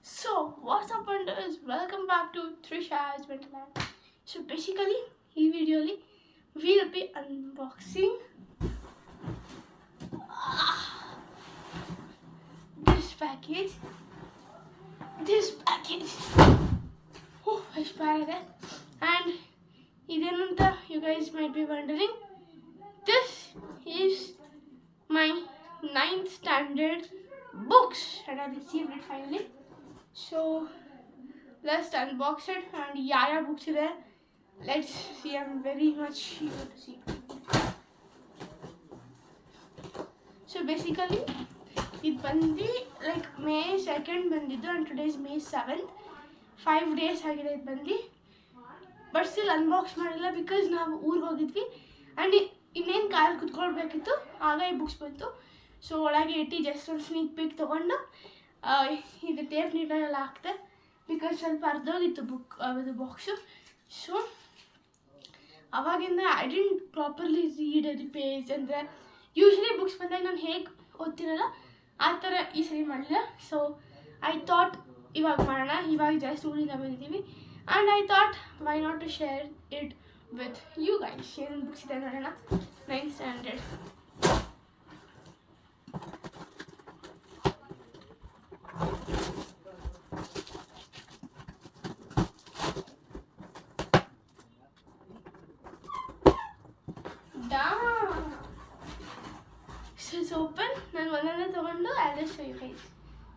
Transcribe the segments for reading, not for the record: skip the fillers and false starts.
So, what's up, wonders? Welcome back to Trisha's Wonderland. So, basically, ಈ ವಿಡಿಯೋಲಿ we'll be unboxing this package. Oh, ಎಷ್ಟು ಬಾರ ಇದೆ. And ಇದೇನಂತ you guys might be wondering. This is my 9th standard books and I received it finally. So let's unbox it and yaya books ಇದೆ. Let's see. I'm very much eager to see. So basically it ಬಂದು like May 2nd ಬಂದಿದ್ದು and today is May 7th. 5 days ಆಗಿದೆ ಇದು ಬಂದು. But still unbox ಮಾಡಿಲ್ಲ because ನಾವು ಊರಿಗೆ ಹೋಗಿದ್ವಿ ಆ್ಯಂಡ್ ಇನ್ನೇನು ಕಾರಲ್ಲಿ ಕುತ್ಕೊಳ್ಬೇಕಿತ್ತು ಆಗ ಈ ಬುಕ್ಸ್ ಬಂತು. ಸೊ ಒಳಗೆ ಇಟ್ಟು ಜಸ್ಟ್ ಒಂದು ಸ್ನೀಕ್ ಪೀಕ್ ತೊಗೊಂಡು ಇದು ಟೇಪ್ ನೀಟಾಗೆಲ್ಲ ಹಾಕ್ತೆ ಬಿಕಾಸ್ ಸ್ವಲ್ಪ ಅರ್ಧೋಗಿತ್ತು ಅದು ಬಾಕ್ಸು. ಸೊ ಅವಾಗಿಂದ ಐ ಡಿಂಟ್ ಪ್ರಾಪರ್ಲಿ ರೀಡ್ ಅದು ಪೇಜ್ ಅಂದರೆ ಯೂಶ್ವಲಿ ಬುಕ್ಸ್ ಬಂದಾಗ ನಾನು ಹೇಗೆ ಓದ್ತೀನಲ್ಲ ಆ ಥರ ಈ ಸರಿ ಮಾಡಲಿಲ್ಲ. ಸೊ ಐ ಥಾಟ್ ಇವಾಗ ಮಾಡೋಣ, ಇವಾಗ ಜಸ್ಟ್ ಊರಿಂದ ಬಂದಿದ್ದೀವಿ and I thought why not to share it with you guys. Sharing books ಇದೆ ನೋಡೋಣ. 9th standard. So it's open. ನಾನು ಒಂದೊಂದೇ ತಗೊಂಡು I'll just show you guys.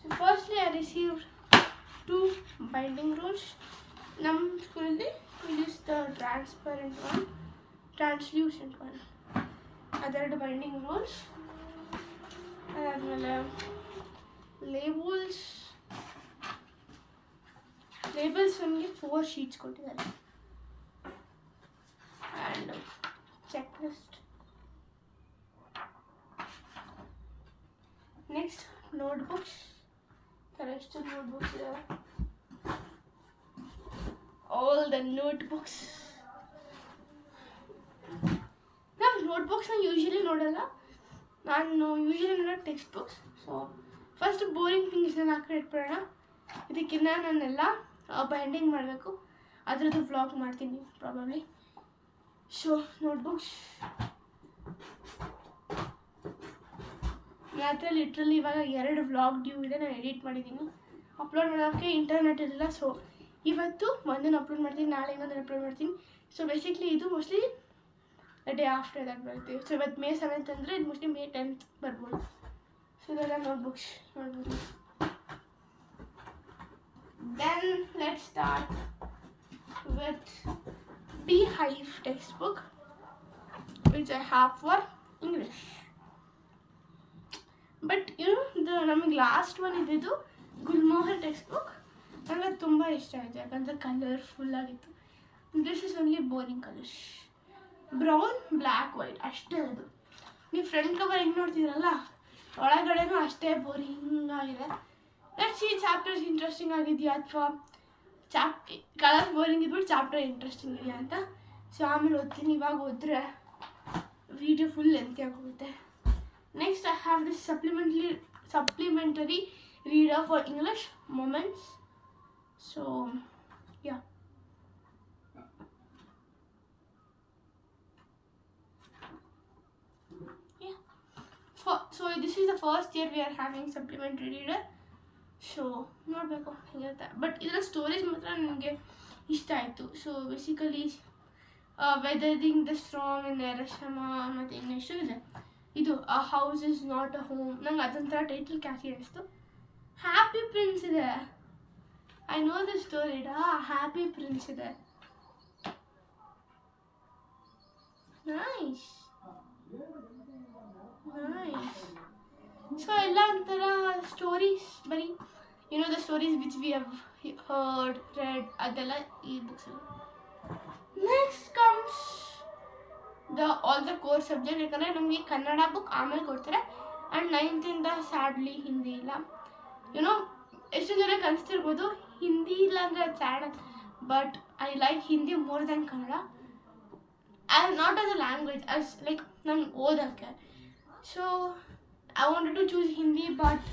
So firstly I received 2 binding rules. ನಮ್ಮ ಸ್ಕೂಲಲ್ಲಿ use the transparent one, translucent one, ಅದೆರಡು binding rules. ಅದಾದಮೇಲೆ labels ನಮಗೆ 4 ಶೀಟ್ಸ್ ಕೊಟ್ಟಿದ್ದಾರೆ and check list. Next notebooks. ಎಷ್ಟು ನೋಟ್ಬುಕ್ಸ್ ಇದ್ದಾವೆ, all the notebooks. ನಾವು ನೋಟ್ಬುಕ್ಸ್ನ ಯೂಶ್ವಲಿ ನೋಡಲ್ಲ, ನಾನು ಯೂಶ್ವಲಿ ನೋಡೋ text books. So first boring ಥಿಂಗ್ಸ್ನ ಹಾಕಿ ಇಟ್ಬಿಡೋಣ. ಇದಕ್ಕಿನ್ನ ನಾನೆಲ್ಲ ಬೈಂಡಿಂಗ್ ಮಾಡಬೇಕು, ಅದರದ್ದು ವ್ಲಾಗ್ ಮಾಡ್ತೀನಿ ಪ್ರಾಬಬ್ಲಿ. ಸೊ ನೋಟ್ಬುಕ್ಸ್ ನನ್ನ ಹತ್ರ ಲಿಟ್ರಲಿ ಇವಾಗ 2 ವ್ಲಾಗ್ ಡ್ಯೂ ಇದೆ. ನಾನು ಎಡಿಟ್ ಮಾಡಿದ್ದೀನಿ, ಅಪ್ಲೋಡ್ ಮಾಡೋಕ್ಕೆ ಇಂಟರ್ನೆಟ್ ಇರಲಿಲ್ಲ. ಸೊ ಇವತ್ತು ಒಂದನ್ನು ಅಪ್ಲೋಡ್ ಮಾಡ್ತೀನಿ, ನಾಳೆ ಇನ್ನೊಂದನ್ನು ಅಪ್ಲೋಡ್ ಮಾಡ್ತೀನಿ. ಸೊ ಬೇಸಿಕ್ಲಿ ಇದು ಮೋಸ್ಟ್ಲಿ ಡೇ ಆಫ್ಟರ್ ದಟ್ ಬರುತ್ತೆ. ಸೊ ಇವತ್ತು May 7th ಅಂದರೆ ಇದು ಮೋಸ್ಟ್ಲಿ May 10th ಬರ್ಬೋದು. ಸೊ ಇದೆಲ್ಲ ನೋಟ್ಬುಕ್ಸ್ ನೋಡ್ಬೋದು. Then let start with Beehive text book which I have for English. But ನಮಗೆ ಲಾಸ್ಟ್ ಒನ್ ಇದ್ದಿದ್ದು ಗುಲ್ಮೋಹರ್ ಟೆಕ್ಸ್ಟ್ ಬುಕ್. ನನಗೆ ತುಂಬ ಇಷ್ಟ ಆಯಿತು ಯಾಕಂದರೆ ಕಲರ್ಫುಲ್ ಆಗಿತ್ತು. This is only boring colours, brown black white ಅಷ್ಟೇ. ಅದು ನೀವು ಫ್ರಂಟ್ ಕವರ್ ಹೆಂಗೆ ನೋಡ್ತಿದ್ರಲ್ಲ ಒಳಗಡೆನೂ ಅಷ್ಟೇ ಬೋರಿಂಗ್ ಆಗಿದೆ. ಲೆಟ್ಸ್ ಸಿ ಚಾಪ್ಟರ್ಸ್ ಇಂಟ್ರೆಸ್ಟಿಂಗ್ ಆಗಿದೆಯಾ ಅಥವಾ ಕಲರ್ ಬೋರಿಂಗ್ ಇದ್ಬಿಟ್ಟು ಚಾಪ್ಟರ್ ಇಂಟ್ರೆಸ್ಟಿಂಗ್ ಇದೆಯಾ ಅಂತ. ಸೊ ಆಮೇಲೆ ಓದ್ತೀನಿ, ಇವಾಗ ಓದಿದ್ರೆ ವಿಡಿಯೋ ಫುಲ್ ಲೆಂತಿ ಆಗೋಗುತ್ತೆ. Next I have this supplementary reader for English Moments. So yeah, so this is the first year we are having supplementary reader. So ನೋಡಬೇಕು ಹೇಗಿರುತ್ತೆ. But ಇದರ ಸ್ಟೋರೇಜ್ ಮಾತ್ರ ನನಗೆ ಇಷ್ಟ ಆಯಿತು. So basically weathering the storm in Ersama ಮತ್ತು ಇನ್ನೆಷ್ಟು ಇದೆ. ಇದು a house is not a home, ನಂಗೆ ಅದೊಂಥರ ಟೈಟಲ್ ಕ್ಯಾಚಿ ಅನಿಸ್ತು. ಹ್ಯಾಪಿ ಪ್ರಿನ್ಸ್ ಇದೆ. I know the story. Happy Prince ಇದೆ. Nice. So ಎಲ್ಲ ಒಂಥರ ಸ್ಟೋರೀಸ್ ಬರೀ the stories which we have heard, read, ಅದೆಲ್ಲ ಈ books. Next comes all the core subject. ಯಾಕಂದರೆ ನಮಗೆ ಕನ್ನಡ ಬುಕ್ ಆಮೇಲೆ ಕೊಡ್ತಾರೆ ಆ್ಯಂಡ್ 9th ಸ್ಯಾಡ್ಲಿ ಹಿಂದಿ ಇಲ್ಲ. ಎಷ್ಟು ಜನಕ್ಕೆ ಅನಿಸ್ತಿರ್ಬೋದು ಹಿಂದಿ ಇಲ್ಲ ಅಂದರೆ ಅದು sad, but I like Hindi more then Kannada. Not as a language, as like ನಾನು ಓದೋಕ್ಕೆ. So I wanted to choose Hindi, but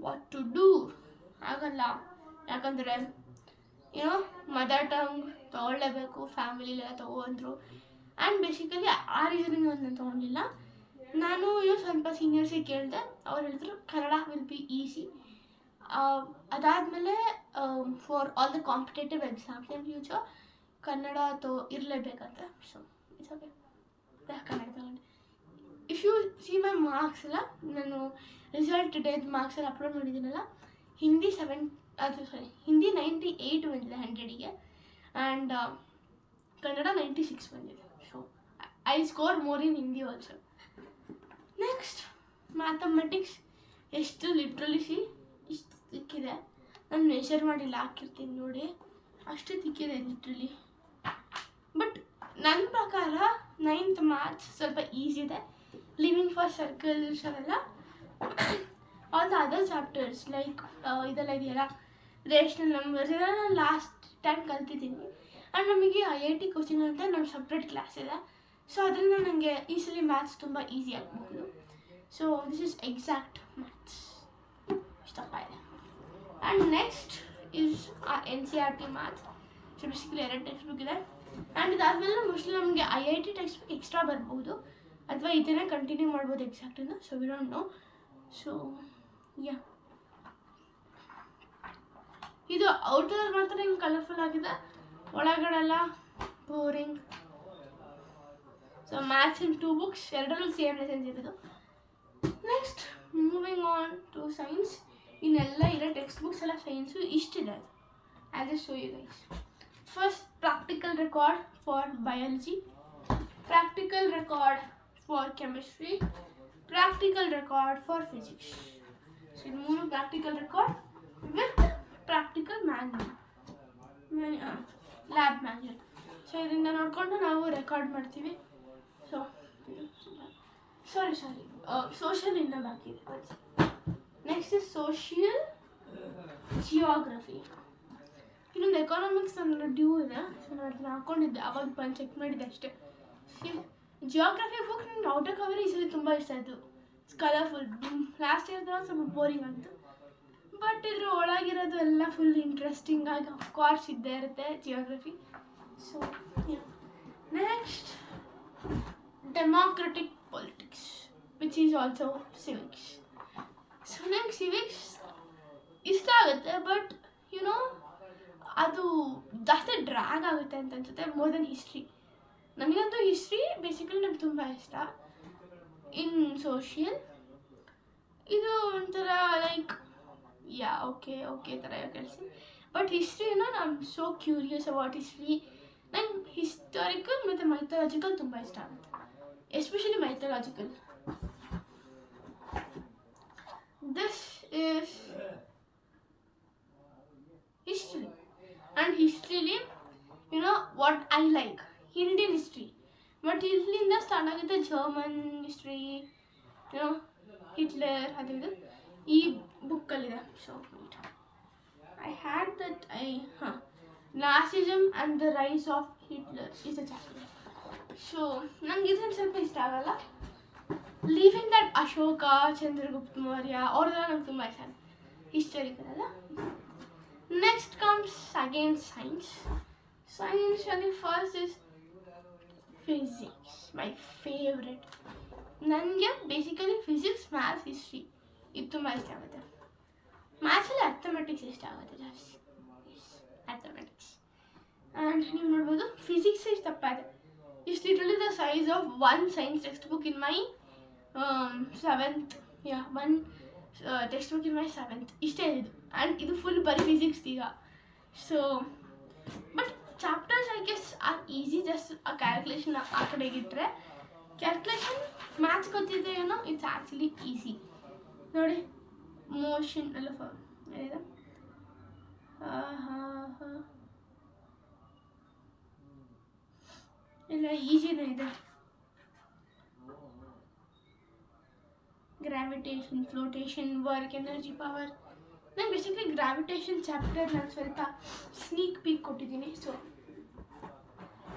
what to do? ಆಗಲ್ಲ. ಯಾಕಂದರೆ ಏನೋ ಮದರ್ ಟಂಗ್ ತೊಗೊಳ್ಳೇಬೇಕು, ಫ್ಯಾಮಿಲಿಲೆಲ್ಲ ತೊಗೊಂಡ್ರು. ಆ್ಯಂಡ್ ಬೇಸಿಕಲಿ ಆ ರೀಸನಿಂಗ್ ನಾನು ತೊಗೊಂಡಿಲ್ಲ. ನಾನು ಸ್ವಲ್ಪ ಸೀನಿಯರ್ಸಿಗೆ ಕೇಳಿದೆ, ಅವ್ರು ಹೇಳಿದ್ರು ಕನ್ನಡ ವಿಲ್ ಬಿ ಈಸಿ. ಅದಾದಮೇಲೆ for all the competitive exams in future Kannada ಇರಲೇಬೇಕಂತ. ಸೊ ಇಟ್ಸ್ ಓಕೆ, ಕನ್ನಡ ತಗೊಂಡೆ. If you see my marks ಎಲ್ಲ, ನಾನು ರಿಸಲ್ಟ್ ಡೇಟ್ ಮಾರ್ಕ್ಸ್ ಎಲ್ಲ ಅಪ್ಲೋಡ್ ಮಾಡಿದ್ದೀನಲ್ಲ, ಹಿಂದಿ ಹಿಂದಿ 98 ಬಂದಿದೆ 100ಗೆ, ಆ್ಯಂಡ್ ಕನ್ನಡ 96 ಬಂದಿದೆ. So I score more in Hindi also. Next mathematics. ಎಷ್ಟು ಲಿಟ್ರಲಿ ಇಷ್ಟು ತಿಕ್ಕಿದೆ, ನಾನು ಮೆಷರ್ ಮಾಡಿಲ್ಲ, ಹಾಕಿರ್ತೀನಿ ನೋಡಿ, ಅಷ್ಟು ತಿಕ್ಕಿದೆ ಲಿಟ್ರಲಿ. ಬಟ್ ನನ್ನ ಪ್ರಕಾರ 9th ಮ್ಯಾಥ್ಸ್ ಸ್ವಲ್ಪ ಈಸಿ ಇದೆ. ಲಿವಿಂಗ್ ಫಾರ್ ಸರ್ಕಲ್ಸ್ ಅವೆಲ್ಲ. All the other chapters like ಇದೆಲ್ಲ ಇದೆಯಲ್ಲ, ರೇಷನಲ್ ನಂಬರ್ಸ್, ಇದೆಲ್ಲ ನಾನು ಲಾಸ್ಟ್ ಟೈಮ್ ಕಲ್ತಿದ್ದೀನಿ. ಆ್ಯಂಡ್ ನಮಗೆ IIT ಕೋಚಿಂಗ್ ಅಂತ ನಮ್ಮ ಸಪ್ರೇಟ್ ಕ್ಲಾಸ್ ಇದೆ. ಸೊ ಅದರಿಂದ ನನಗೆ ಈ ಸಲ ಮ್ಯಾಥ್ಸ್ ತುಂಬ ಈಸಿ ಆಗಬಹುದು. So this is exact maths, ಇಷ್ಟಪ್ಪ ಇದೆ. And next is NCERT maths. So basically 2 text book ಇದೆ. ಆ್ಯಂಡ್ ಇದಾದಮೇಲೆ ಮೋಸ್ಟ್ಲಿ ನಮಗೆ IIT ಟೆಕ್ಸ್ಟ್ ಬುಕ್ ಎಕ್ಸ್ಟ್ರಾ ಬರ್ಬೋದು, ಅಥವಾ ಇದನ್ನೇ ಕಂಟಿನ್ಯೂ ಮಾಡ್ಬೋದು ಎಕ್ಸಾಕ್ಟನ್ನು. So we don't know. So yeah, ಇದು ಔಟರ್ ಮಾತ್ರ ಹಿಂಗೆ ಕಲರ್ಫುಲ್ ಆಗಿದೆ, ಒಳಗಡೆಲ್ಲ boring. So maths in 2 books, ಎರಡರಲ್ಲೂ ಸೇಮ್ ಲೆಸನ್ಸ್ ಇರೋದು. Next moving on to science. ಇನ್ನೆಲ್ಲ ಇರೋ ಟೆಕ್ಸ್ಟ್ ಬುಕ್ಸ್ ಎಲ್ಲ science ಇಷ್ಟಿದೆ. I just show you guys. First practical record for biology, practical record for chemistry, practical record for physics. So ಇದು 3 practical record with practical manual, lab manual. So ಇದರಿಂದ ನೋಡಿಕೊಂಡು ನಾವು record ಮಾಡ್ತೀವಿ. So sorry social ಇನ್ನೂ ಬಾಕಿ ಇದೆ. Next is social geography. ಇನ್ನೊಂದು economics ಅನ್ನೋ ಡ್ಯೂ ಇದೆ. ಸೊ ನಾನು ಅದನ್ನ ಹಾಕ್ಕೊಂಡಿದ್ದೆ, ಅವಾಗ ಬಂದು ಚೆಕ್ ಮಾಡಿದ್ದೆ ಅಷ್ಟೇ. ಜಿಯೋಗ್ರಫಿ ಬುಕ್ ನನಗೆ ಔಟರ್ ಕವರ್ ಈ ಸಲ ತುಂಬ ಇಷ್ಟ ಆಯಿತು. It's colourful. ಲಾಸ್ಟ್ ಇಯರ್ದ ಸ್ವಲ್ಪ ಬೋರಿಂಗ್ ಅಂತು, ಬಟ್ ಇದ್ರ ಒಳಗಿರೋದು ಎಲ್ಲ ಫುಲ್ ಇಂಟ್ರೆಸ್ಟಿಂಗ್ ಆಗಿ ಅಫ್ಕೋರ್ಸ್ ಇದ್ದೇ ಇರುತ್ತೆ geography. So next democratic politics which is also civics. So ನಂಗೆ ಸಿವಿಕ್ಸ್ ಇಷ್ಟ ಆಗುತ್ತೆ, ಬಟ್ ಯುನೋ ಅದು ಜಾಸ್ತಿ ಡ್ರ್ಯಾಗ್ ಆಗುತ್ತೆ ಅಂತ ಅನ್ಸುತ್ತೆ ಮೋರ್ ದೆನ್ ಹಿಸ್ಟ್ರಿ. ನಮಗಂತೂ ಹಿಸ್ಟ್ರಿ ಬೇಸಿಕಲಿ ನಂಗೆ ತುಂಬ ಇಷ್ಟ. ಇನ್ ಸೋಷಿಯಲ್ ಇದು ಒಂಥರ ಲೈಕ್ ಓಕೆ ಥರ ಕೆಲಸ. ಬಟ್ ಹಿಸ್ಟ್ರಿನ ನಾನು ಸೋ ಕ್ಯೂರಿಯಸ್ ಅಬೌಟ್ ಹಿಸ್ಟ್ರಿ. ನಂಗೆ ಹಿಸ್ಟಾರಿಕಲ್ ಮತ್ತು ಮೈಥಾಲಜಿಕಲ್ ತುಂಬ ಇಷ್ಟ ಆಗುತ್ತೆ, especially mythological. This is history. And ಹಿಸ್ಟ್ರಿಲಿ what I like Indian history, but ಇಲ್ಲಿಂದ ಸ್ಟಾರ್ಟ್ ಆಗುತ್ತೆ ಜರ್ಮನ್ ಹಿಸ್ಟ್ರಿ, ಹಿಟ್ಲರ್, ಅದು ಇದು ಈ ಬುಕ್ಕಲ್ಲಿದೆ. So I had that Nazism and the rise of Hitler is a chapter. So ನಂಗೆ ಇದನ್ನು ಸ್ವಲ್ಪ ಇಷ್ಟ ಆಗಲ್ಲ. ಲೀವಿಂಗ್ ದಟ್ ಅಶೋಕ, ಚಂದ್ರಗುಪ್ತ ಮೌರ್ಯ ಅವ್ರದ್ದೆಲ್ಲ ನಂಗೆ ತುಂಬ ಇಷ್ಟ ಆಗುತ್ತೆ, ಹಿಸ್ಟಾರಿಕಲ್ ಅಲ್ಲ. Next comes again science. ಸೈನ್ಸಲ್ಲಿ first is physics, my favourite. ನನಗೆ ಬೇಸಿಕಲಿ ಫಿಸಿಕ್ಸ್, ಮ್ಯಾಥ್ಸ್, ಹಿಸ್ಟ್ರಿ ಇದು ತುಂಬ ಇಷ್ಟ ಆಗುತ್ತೆ. ಮ್ಯಾಥ್ಸಲ್ಲಿ ಅರ್ಥಮೆಟಿಕ್ಸ್ ಇಷ್ಟ ಆಗುತ್ತೆ ಜಾಸ್ತಿ, ಅರ್ಥಮೆಟಿಕ್ಸ್. ಆ್ಯಂಡ್ ನೀವು ನೋಡ್ಬೋದು ಫಿಸಿಕ್ಸ್ ಇಷ್ಟು ತಪ್ಪ ಇದೆ. ಇಷ್ಟು literally the size of 1 science text book in my 7th. One text book in my 7th ಇಷ್ಟೇ ಇದು. ಆ್ಯಂಡ್ ಇದು ಫುಲ್ ಬರೀ ಫಿಸಿಕ್ಸ್ ಈಗ. So but chapters I guess are easy, just ಆ ಕ್ಯಾಲ್ಕುಲೇಷನ್ ಆ ಕಡೆಗಿಟ್ಟರೆ. ಕ್ಯಾಲ್ಕುಲೇಷನ್ ಮ್ಯಾಥ್ಸ್ ಗೊತ್ತಿದೆ ಇಟ್ಸ್ ಆ್ಯಕ್ಚುಲಿ ಈಸಿ. ನೋಡಿ motion ಎಲ್ಲ ಏನಿದೆ, ಎಲ್ಲ ಈಸಿನೇ ಇದೆ. Gravitation, flotation, work, energy, power. ನಾನು ಬೇಸಿಕಲಿ ಗ್ರಾವಿಟೇಷನ್ ಚಾಪ್ಟರ್ ನಾನು ಸ್ವಲ್ಪ ಸ್ನೀಕ್ ಪೀಕ್ ಕೊಟ್ಟಿದ್ದೀನಿ. So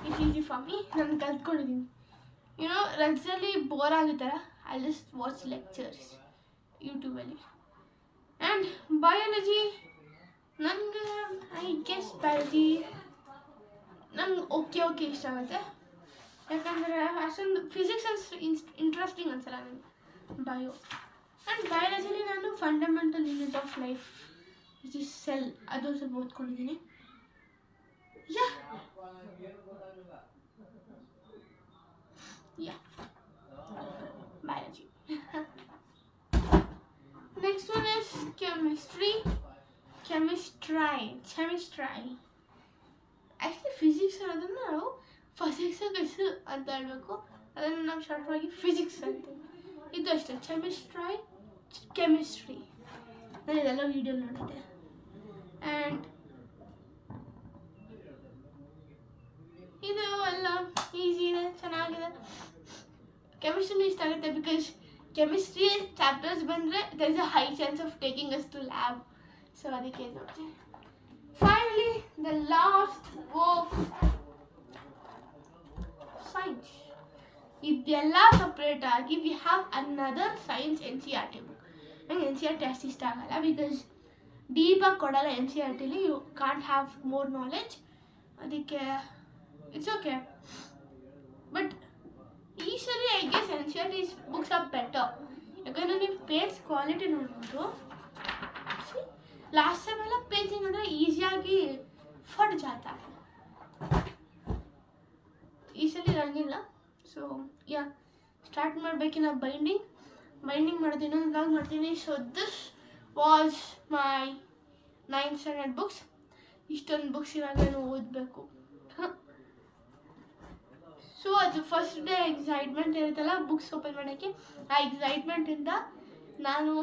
it's easy for me, ನಾನು ಕಲ್ತ್ಕೊಂಡಿದ್ದೀನಿ. ರಜಲ್ಲಿ ಬೋರ್ ಆಗಿತ್ತಲ್ಲ, ಐ ಜಸ್ಟ್ ವಾಚ್ ಲೆಕ್ಚರ್ಸ್ ಯೂಟ್ಯೂಬಲ್ಲಿ. ಆ್ಯಂಡ್ ಬಯಾಲಜಿ ನನಗೆ ಐ ಗೆಸ್ ಬಯಾಲಜಿ ನಂಗೆ ಓಕೆ ಇಷ್ಟ ಆಗುತ್ತೆ. ಯಾಕಂದರೆ ಅಷ್ಟೊಂದು ಫಿಸಿಕ್ಸ್ ಇಂಟ್ರೆಸ್ಟಿಂಗ್ ಅನ್ಸಲ್ಲ ನನಗೆ ಬಯೋ. ಆ್ಯಂಡ್ ಬಯಾಲಜಿಲಿ ನಾನು fundamental unit of life which is cell ಅದು ಸ್ವಲ್ಪ ಓದ್ಕೊಂಡಿದ್ದೀನಿ. ಯಾ biology. Next one is chemistry. Actually physics ಅನ್ನೋದನ್ನ ನಾವು ಫಿಸಿಕ್ಸ್ ಅಂತ ಹೇಳಬೇಕು, ಅದನ್ನು ನಾವು ಶಾರ್ಟ್ ಆಗಿ ಫಿಸಿಕ್ಸ್ ಅಂತ. ಇದು ಅಷ್ಟೇ ಕೆಮಿಸ್ಟ್ರಿ ನಾನು ಇದೆಲ್ಲ ವಿಡಿಯೋ ನೋಡಿದ್ದೆ. ಆ್ಯಂಡ್ ಇದು ಎಲ್ಲ ಈಸಿ ಇದೆ, ಚೆನ್ನಾಗಿದೆ. ಕೆಮಿಸ್ಟ್ರಿ ಇಷ್ಟ ಆಗುತ್ತೆ ಬಿಕಾಸ್ ಕೆಮಿಸ್ಟ್ರಿ ಚಾಪ್ಟರ್ಸ್ ಬಂದರೆ there is a high chance of taking us to lab. So ಅದಕ್ಕೆ ನೋಡ್ತೀನಿ. Finally the last book science. ಇದೆಲ್ಲ ಸಪ್ರೇಟ್ ಆಗಿ we have another science NCERT book. ನಂಗೆ NCERT ಅಷ್ಟು ಇಷ್ಟ ಆಗಲ್ಲ ಬಿಕಾಸ್ ಡೀಪಾಗಿ ಕೊಡಲ್ಲ NCERTಲಿ. You can't have more knowledge. ಅದಕ್ಕೆ ಇಟ್ಸ್ ಓಕೆ. ಬಟ್ ಈ ಸರಿ I guess NCERT books are better. ಯಾಕಂದರೆ ನೀವು ಪೇಜ್ ಕ್ವಾಲಿಟಿ ನೋಡ್ಬೋದು. ಲಾಸ್ಟ್ ಟೈಮ್ ಎಲ್ಲ ಪೇಜಿಂಗ್ ಅಂದರೆ ಈಸಿಯಾಗಿ ಫಟ್ ಜಾತ, ಈ ಸಲ ಹಂಗಿಲ್ಲ. ಸೊ ಯಾ ಸ್ಟಾರ್ಟ್ ಮಾಡಬೇಕಿನ್ನ ಬೈಂಡಿಂಗ್ ಮಾಡೋದು ಇನ್ನೊಂದು ಬ್ಲಾಗ್ ಮಾಡ್ತೀನಿ. So this was my 9th standard books. ಇಷ್ಟೊಂದು ಬುಕ್ಸ್ ಇವಾಗ ನಾನು ಓದಬೇಕು. ಸೊ ಅದು ಫಸ್ಟ್ ಡೇ ಎಕ್ಸೈಟ್ಮೆಂಟ್ ಇರುತ್ತಲ್ಲ ಬುಕ್ಸ್ ಓಪನ್ ಮಾಡೋಕ್ಕೆ, ಆ ಎಕ್ಸೈಟ್ಮೆಂಟಿಂದ ನಾನು